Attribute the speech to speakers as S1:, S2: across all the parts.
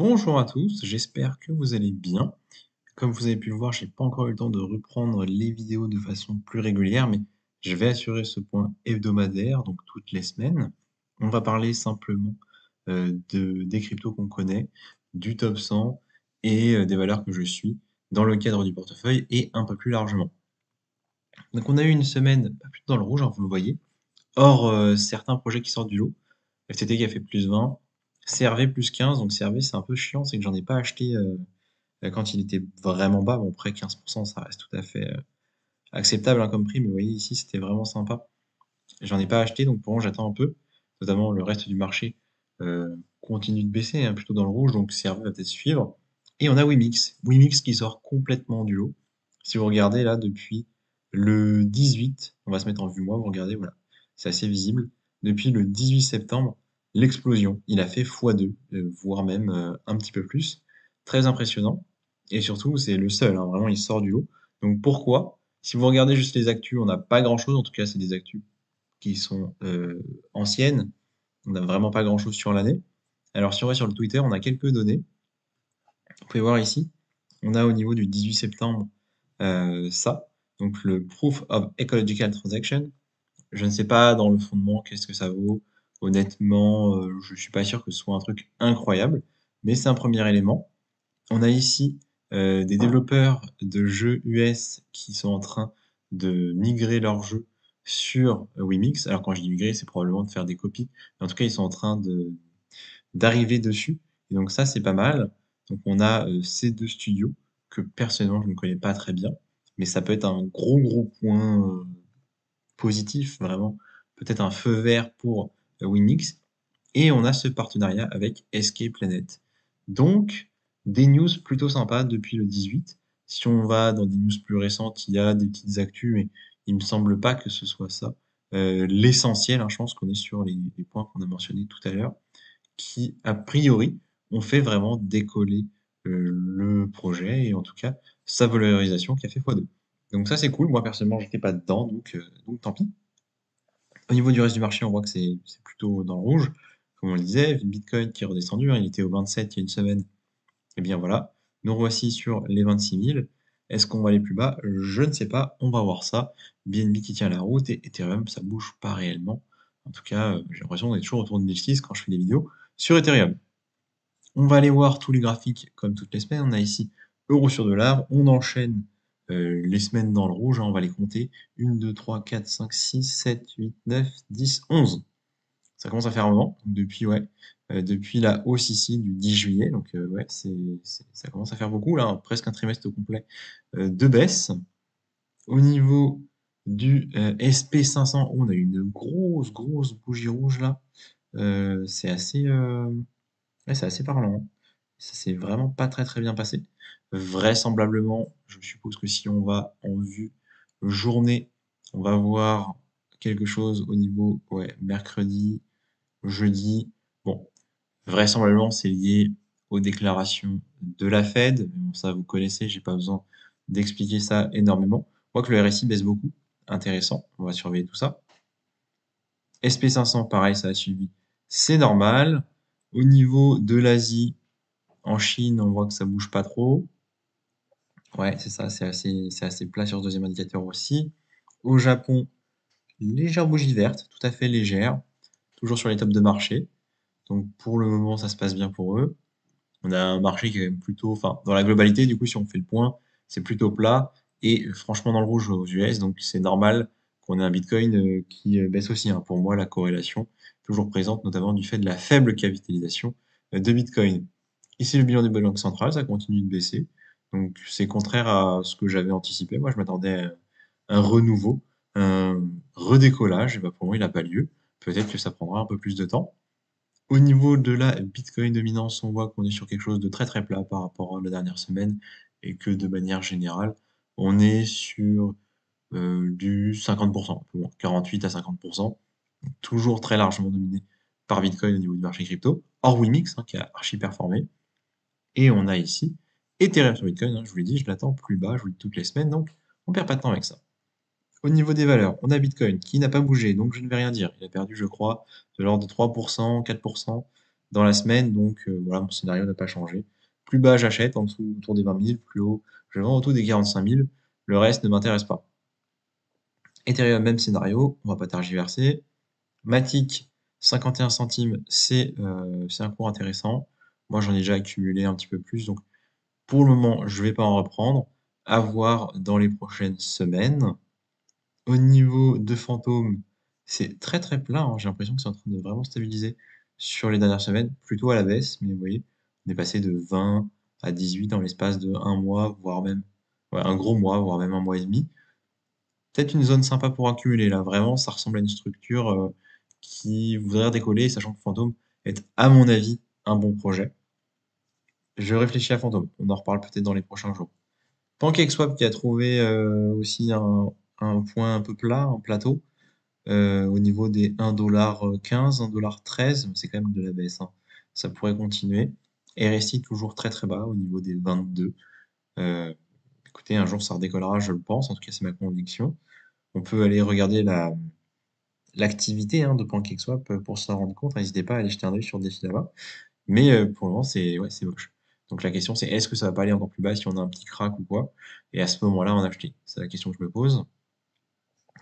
S1: Bonjour à tous, j'espère que vous allez bien. Comme vous avez pu le voir, j'ai pas encore eu le temps de reprendre les vidéos de façon plus régulière, mais je vais assurer ce point hebdomadaire, donc toutes les semaines. On va parler simplement des cryptos qu'on connaît, du top 100 et des valeurs que je suis dans le cadre du portefeuille et un peu plus largement. Donc on a eu une semaine plutôt dans le rouge, hein, vous le voyez, hors certains projets qui sortent du lot. FTT qui a fait plus 20, CRV plus 15, donc CRV c'est un peu chiant, c'est que j'en ai pas acheté quand il était vraiment bas. Bon, après 15%, ça reste tout à fait acceptable hein, comme prix, mais vous voyez ici c'était vraiment sympa. J'en ai pas acheté, donc pour moi j'attends un peu, notamment le reste du marché continue de baisser, hein, plutôt dans le rouge, donc CRV va peut-être suivre. Et on a Wimix, Wimix qui sort complètement du lot. Si vous regardez là depuis le 18, on va se mettre en vue moi, vous regardez, voilà, c'est assez visible. Depuis le 18 septembre, l'explosion, il a fait x2, voire même un petit peu plus. Très impressionnant. Et surtout, c'est le seul, hein, vraiment, il sort du lot. Donc pourquoi? Si vous regardez juste les actus, on n'a pas grand-chose, en tout cas, c'est des actus qui sont anciennes. On n'a vraiment pas grand-chose sur l'année. Alors si on va sur le Twitter, on a quelques données. Vous pouvez voir ici, on a au niveau du 18 septembre ça, donc le Proof of Ecological Transaction. Je ne sais pas dans le fondement qu'est-ce que ça vaut. Honnêtement, je suis pas sûr que ce soit un truc incroyable, mais c'est un premier élément. On a ici des développeurs de jeux US qui sont en train de migrer leurs jeux sur Wimix. Alors quand je dis migrer, c'est probablement de faire des copies. Mais en tout cas, ils sont en train d'arriver dessus. Et donc ça, c'est pas mal. Donc on a ces deux studios que personnellement, je ne connais pas très bien. Mais ça peut être un gros point positif, vraiment. Peut-être un feu vert pour Wimix. Et on a ce partenariat avec SK Planet. Donc, des news plutôt sympas depuis le 18. Si on va dans des news plus récentes, il y a des petites actus, mais il me semble pas que ce soit ça. L'essentiel, hein, je pense qu'on est sur les points qu'on a mentionnés tout à l'heure, qui, a priori, ont fait vraiment décoller le projet et en tout cas sa valorisation qui a fait x2. Donc ça c'est cool, moi personnellement j'étais pas dedans, donc tant pis. Au niveau du reste du marché, on voit que c'est plutôt dans le rouge. Comme on le disait, Bitcoin qui est redescendu, hein, il était au 27 il y a une semaine. Et bien voilà, nous voici sur les 26 000. Est-ce qu'on va aller plus bas? Je ne sais pas, on va voir ça. BNB qui tient la route et Ethereum, ça bouge pas réellement. En tout cas, j'ai l'impression d'être toujours autour de 1006 quand je fais des vidéos sur Ethereum. On va aller voir tous les graphiques comme toutes les semaines. On a ici euro sur dollar. On enchaîne les semaines dans le rouge, hein, on va les compter. 1, 2, 3, 4, 5, 6, 7, 8, 9, 10, 11. Ça commence à faire un moment, depuis, ouais, depuis la hausse ici du 10 juillet. Donc, ouais, ça commence à faire beaucoup, là, hein, presque un trimestre complet de baisse. Au niveau du SP500, on a une grosse bougie rouge là. C'est assez, ouais, c'est assez parlant, hein. Ça s'est vraiment pas très bien passé. Vraisemblablement, je suppose que si on va en vue journée, on va voir quelque chose au niveau, ouais, mercredi, jeudi. Bon, vraisemblablement, c'est lié aux déclarations de la Fed. Mais bon, ça, vous connaissez, j'ai pas besoin d'expliquer ça énormément. On voit que le RSI baisse beaucoup. Intéressant, on va surveiller tout ça. SP500, pareil, ça a suivi. C'est normal. Au niveau de l'Asie, en Chine, on voit que ça bouge pas trop. Ouais, c'est ça, c'est assez plat sur ce deuxième indicateur aussi. Au Japon, légère bougie verte, tout à fait légère, toujours sur les tops de marché. Donc pour le moment, ça se passe bien pour eux. On a un marché qui est quand même plutôt, enfin, dans la globalité, du coup, si on fait le point, c'est plutôt plat et franchement dans le rouge aux US, donc c'est normal qu'on ait un Bitcoin qui baisse aussi, hein. Pour moi, la corrélation toujours présente, notamment du fait de la faible capitalisation de Bitcoin. Ici, le bilan des banques centrales, ça continue de baisser. Donc, c'est contraire à ce que j'avais anticipé. Moi, je m'attendais à un renouveau, un redécollage. Et bah, pour moi, il n'a pas lieu. Peut-être que ça prendra un peu plus de temps. Au niveau de la Bitcoin dominance, on voit qu'on est sur quelque chose de très plat par rapport à la dernière semaine et que de manière générale, on est sur du 50%, un peu moins, 48 à 50%, toujours très largement dominé par Bitcoin au niveau du marché crypto, hors Wimix, hein, qui a archi performé. Et on a ici Ethereum sur Bitcoin, hein, je vous l'ai dit, je l'attends plus bas, je vous le dis toutes les semaines, donc on perd pas de temps avec ça. Au niveau des valeurs, on a Bitcoin qui n'a pas bougé, donc je ne vais rien dire. Il a perdu, je crois, de l'ordre de 3%, 4%. dans la semaine, donc voilà, mon scénario n'a pas changé. Plus bas, j'achète, en dessous, autour des 20 000, plus haut, je vends autour des 45 000. Le reste ne m'intéresse pas. Ethereum, même scénario, on va pas tergiverser. Matic, 51 centimes, c'est un cours intéressant. Moi, j'en ai déjà accumulé un petit peu plus, donc pour le moment, je vais pas en reprendre. À voir dans les prochaines semaines. Au niveau de Fantôme, c'est très très plat, hein. J'ai l'impression que c'est en train de vraiment stabiliser sur les dernières semaines, plutôt à la baisse, mais vous voyez, on est passé de 20 à 18 dans l'espace de un mois, voire même ouais, un gros mois, voire même un mois et demi. Peut-être une zone sympa pour accumuler, là, vraiment, ça ressemble à une structure qui voudrait décoller, sachant que Fantôme est, à mon avis, un bon projet. Je réfléchis à Fantôme, on en reparle peut-être dans les prochains jours. PancakeSwap qui a trouvé aussi un point un peu plat, un plateau, au niveau des 1,15 $, 1,13 $, c'est quand même de la baisse, hein. Ça pourrait continuer. RSI toujours très très bas au niveau des 22. Euh, Écoutez, un jour ça redécollera, je le pense, en tout cas c'est ma conviction. On peut aller regarder l'activité, hein, de PancakeSwap pour s'en rendre compte. N'hésitez pas à aller jeter un œil sur le défi là-bas. Mais pour le moment, c'est ouais, c'est moche. Donc la question c'est est-ce que ça va pas aller encore plus bas si on a un petit crack ou quoi? Et à ce moment-là, en acheter. C'est la question que je me pose.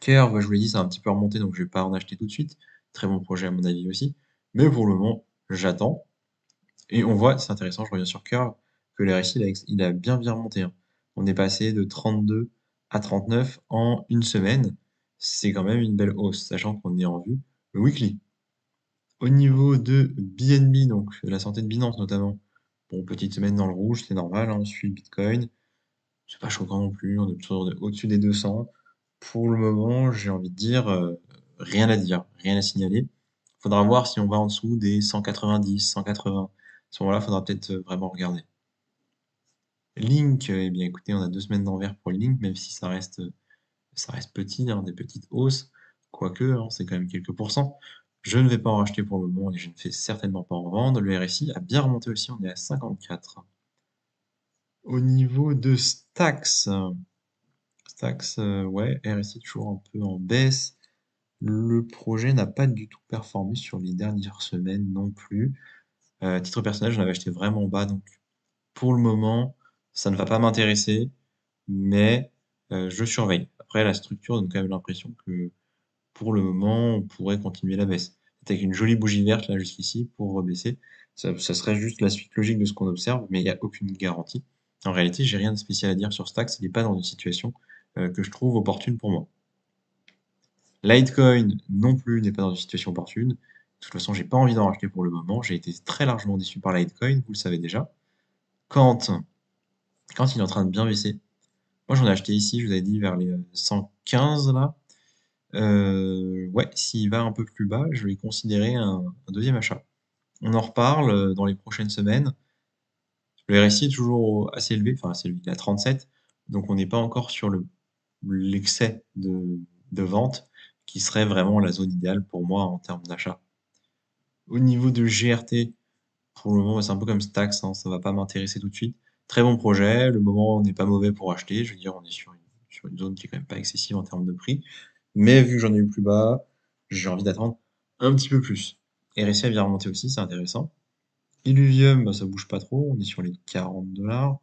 S1: Curve, je vous l'ai dit, ça a un petit peu remonté, donc je vais pas en acheter tout de suite. Très bon projet à mon avis aussi. Mais pour le moment, j'attends. Et on voit, c'est intéressant, je reviens sur Curve, que le RSI, il a bien bien remonté, hein. On est passé de 32 à 39 en une semaine. C'est quand même une belle hausse, sachant qu'on est en vue le weekly. Au niveau de BNB, donc la santé de Binance notamment, bon, petite semaine dans le rouge, c'est normal, hein, on suit le Bitcoin. C'est pas choquant non plus, on est toujours au-dessus des 200. Pour le moment, j'ai envie de dire, rien à dire, rien à signaler. Faudra voir si on va en dessous des 190, 180. À ce moment-là, faudra peut-être vraiment regarder. Link, eh bien écoutez, on a 2 semaines d'envers pour Link, même si ça reste petit, hein, des petites hausses. Quoique, hein, c'est quand même quelques pourcents. Je ne vais pas en racheter pour le moment et je ne fais certainement pas en vendre. Le RSI a bien remonté aussi, on est à 54. Au niveau de Stax, ouais, RSI toujours un peu en baisse. Le projet n'a pas du tout performé sur les dernières semaines non plus. À titre personnel, j'en avais acheté vraiment bas, donc pour le moment, ça ne va pas m'intéresser, mais je surveille. Après, la structure donne quand même l'impression que pour le moment, on pourrait continuer la baisse. C'est avec une jolie bougie verte là jusqu'ici pour rebaisser. Ça serait juste la suite logique de ce qu'on observe, mais il n'y a aucune garantie. En réalité, j'ai rien de spécial à dire sur Stax, il n'est pas dans une situation que je trouve opportune pour moi. Litecoin non plus n'est pas dans une situation opportune. De toute façon, j'ai pas envie d'en racheter pour le moment. J'ai été très largement déçu par Litecoin, vous le savez déjà. Quand, quand il est en train de bien baisser, moi j'en ai acheté ici, je vous avais dit vers les 115 là. Ouais, s'il va un peu plus bas, je vais considérer un deuxième achat. On en reparle dans les prochaines semaines. Le RSI est toujours assez élevé, enfin assez élevé, il est à 37, donc on n'est pas encore sur l'excès de vente qui serait vraiment la zone idéale pour moi en termes d'achat. Au niveau de GRT, pour le moment, c'est un peu comme Stax, hein, ça va pas m'intéresser tout de suite. Très bon projet, le moment n'est pas mauvais pour acheter, je veux dire, on est sur une zone qui est quand même pas excessive en termes de prix. Mais vu que j'en ai eu plus bas, j'ai envie d'attendre un petit peu plus. RSI a bien remonté aussi, c'est intéressant. Illuvium, bah, ça bouge pas trop, on est sur les 40 $.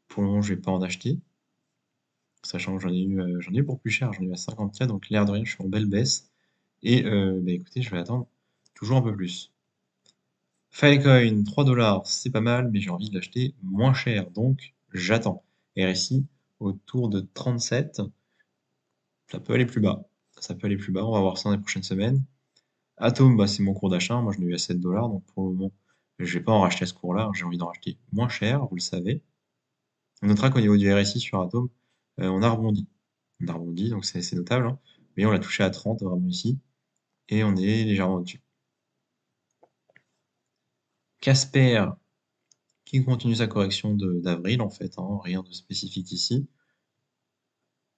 S1: Pour le moment, je vais pas en acheter, sachant que j'en ai eu pour plus cher, j'en ai eu à 54, donc l'air de rien, je suis en belle baisse. Et bah, écoutez, je vais attendre toujours un peu plus. Filecoin, 3 $, c'est pas mal, mais j'ai envie de l'acheter moins cher, donc j'attends. RSI autour de 37, ça peut aller plus bas. Ça peut aller plus bas, on va voir ça dans les prochaines semaines. Atom, bah, c'est mon cours d'achat, moi je l'ai eu à 7 $, donc pour le moment, je vais pas en racheter à ce cours-là, hein, j'ai envie d'en racheter moins cher, vous le savez. On notera qu'au niveau du RSI sur Atom, on a rebondi. On a rebondi, donc c'est notable, hein. Mais on l'a touché à 30 vraiment ici, et on est légèrement au-dessus. Casper, qui continue sa correction d'avril en fait, hein, rien de spécifique ici.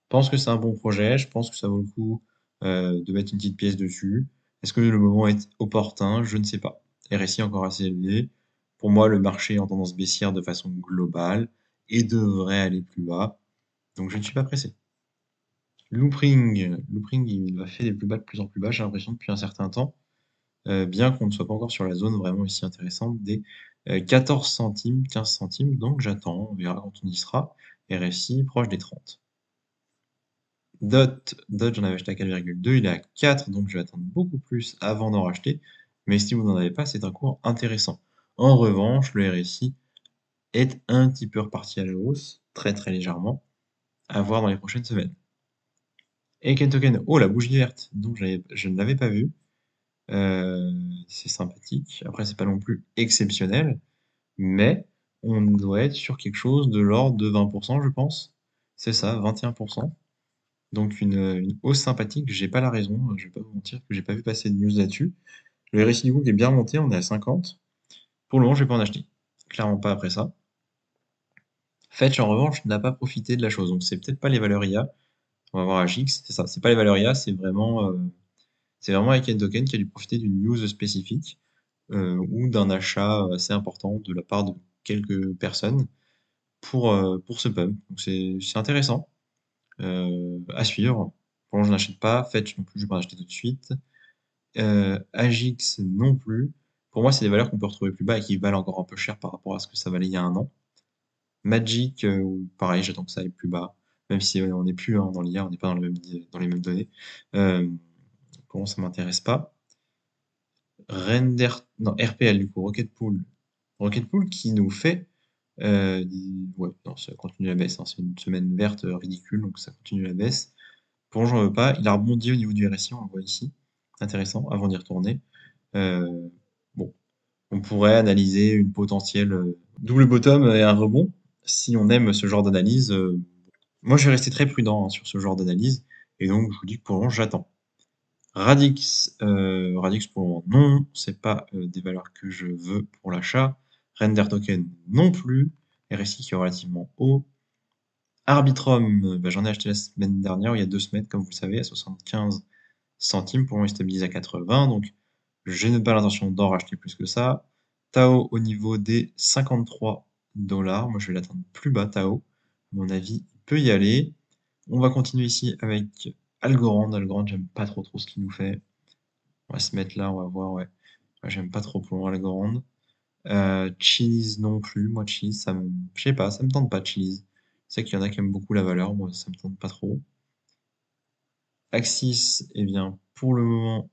S1: Je pense que c'est un bon projet, je pense que ça vaut le coup de mettre une petite pièce dessus. Est-ce que le moment est opportun? Je ne sais pas. RSI encore assez élevé. Pour moi, le marché est en tendance baissière de façon globale et devrait aller plus bas. Donc je ne suis pas pressé. Loopring, il va faire des plus bas de plus en plus bas, j'ai l'impression depuis un certain temps. bien qu'on ne soit pas encore sur la zone vraiment ici intéressante des 14 centimes, 15 centimes. Donc j'attends, on verra quand on y sera. RSI proche des 30. DOT, j'en avais acheté à 4,2, il est à 4, donc je vais attendre beaucoup plus avant d'en racheter. Mais si vous n'en avez pas, c'est un cours intéressant. En revanche, le RSI est un petit peu reparti à la hausse, très très légèrement, à voir dans les prochaines semaines. Et Ken Token, oh la bougie verte, donc je ne l'avais pas vue. C'est sympathique. Après, c'est pas non plus exceptionnel, mais on doit être sur quelque chose de l'ordre de 20%, je pense. C'est ça, 21%. Donc une hausse sympathique, j'ai pas la raison, je vais pas vous mentir que j'ai pas vu passer de news là-dessus. Le RSI du coup est bien monté, on est à 50. Pour le moment, je vais pas en acheter. Clairement pas après ça. Fetch en revanche n'a pas profité de la chose, donc c'est peut-être pas les valeurs IA. On va voir AGX, c'est ça, c'est pas les valeurs IA, c'est vraiment Aiken Token qui a dû profiter d'une news spécifique ou d'un achat assez important de la part de quelques personnes pour ce pub. Donc c'est intéressant à suivre. Pour l'instant, je n'achète pas. Fetch non plus, je vais pas en acheter tout de suite. Agix non plus. Pour moi, c'est des valeurs qu'on peut retrouver plus bas et qui valent encore un peu cher par rapport à ce que ça valait il y a un an. Magic, pareil, j'attends que ça aille plus bas. Même si on n'est plus dans l'IA, on n'est pas dans les mêmes données. Pour moi, ça m'intéresse pas. Render, non, RPL du coup, Rocket Pool. Rocket Pool qui nous fait, ouais, non, ça continue la baisse, hein, c'est une semaine verte ridicule, donc ça continue la baisse. Pour j'en veux pas, il a rebondi au niveau du RSI, on le voit ici. Intéressant, avant d'y retourner. Euh, bon, on pourrait analyser une potentielle double bottom et un rebond. Si on aime ce genre d'analyse, moi je vais rester très prudent hein, sur ce genre d'analyse, et donc je vous dis que pour le moment j'attends. Radix pour le moment non, c'est pas des valeurs que je veux pour l'achat. Render token non plus, RSI qui est relativement haut. Arbitrum, bah, j'en ai acheté la semaine dernière, il y a 2 semaines, comme vous le savez, à 75 centimes, pour moi il stabilise à 80, donc je n'ai pas l'intention d'en racheter plus que ça. Tao au niveau des 53 $, moi je vais l'attendre plus bas Tao, à mon avis il peut y aller. On va continuer ici avec Algorand, j'aime pas trop ce qu'il nous fait. On va se mettre là, on va voir, ouais. Ouais, j'aime pas trop pour le Algorand. Cheese non plus, moi Cheese, je sais pas, ça me tente pas Cheese. Je sais qu'il y en a qui aiment beaucoup la valeur, moi ça me tente pas trop. Axis, eh bien, pour le moment,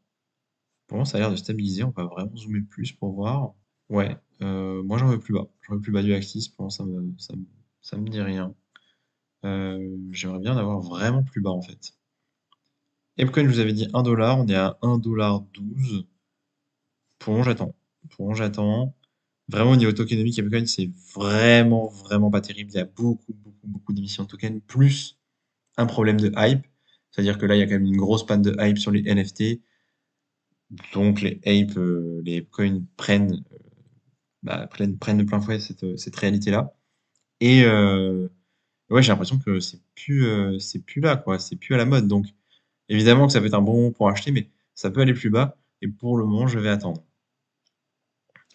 S1: ça a l'air de stabiliser. On va vraiment zoomer plus pour voir. Ouais, moi j'en veux plus bas. J'en veux plus bas du Axis. Pour le moment, ça me dit rien. J'aimerais bien en avoir vraiment plus bas en fait. Epcoin, je vous avais dit 1 $. On est à 1,12 $. Pour le moment, j'attends. Pour le moment, j'attends. Vraiment, au niveau tokenomique, Epcoin, c'est vraiment pas terrible. Il y a beaucoup d'émissions de tokens, plus un problème de hype. C'est-à-dire que là, il y a quand même une grosse panne de hype sur les NFT. Donc les coins prennent de plein fouet cette réalité-là. Et ouais, j'ai l'impression que c'est plus là, quoi. C'est plus à la mode. Donc évidemment que ça peut être un bon moment pour acheter, mais ça peut aller plus bas. Et pour le moment, je vais attendre.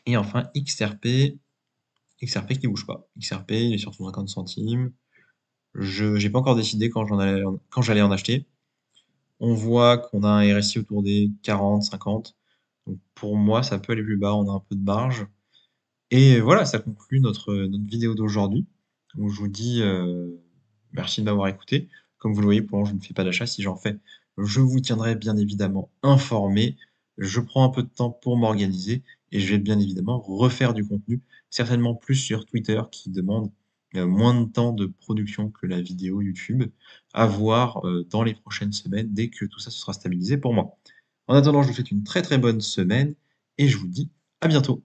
S1: Et enfin, XRP qui bouge pas. XRP, il est sur 50 centimes. Je j'ai pas encore décidé quand j'allais en acheter. On voit qu'on a un RSI autour des 40, 50. Donc pour moi, ça peut aller plus bas, on a un peu de marge. Et voilà, ça conclut notre vidéo d'aujourd'hui, où je vous dis merci de m'avoir écouté. Comme vous le voyez, pour l'instant, je ne fais pas d'achat. Si j'en fais, je vous tiendrai bien évidemment informé. Je prends un peu de temps pour m'organiser et je vais bien évidemment refaire du contenu, certainement plus sur Twitter qui demande moins de temps de production que la vidéo YouTube, à voir dans les prochaines semaines dès que tout ça se sera stabilisé pour moi. En attendant, je vous souhaite une très très bonne semaine et je vous dis à bientôt.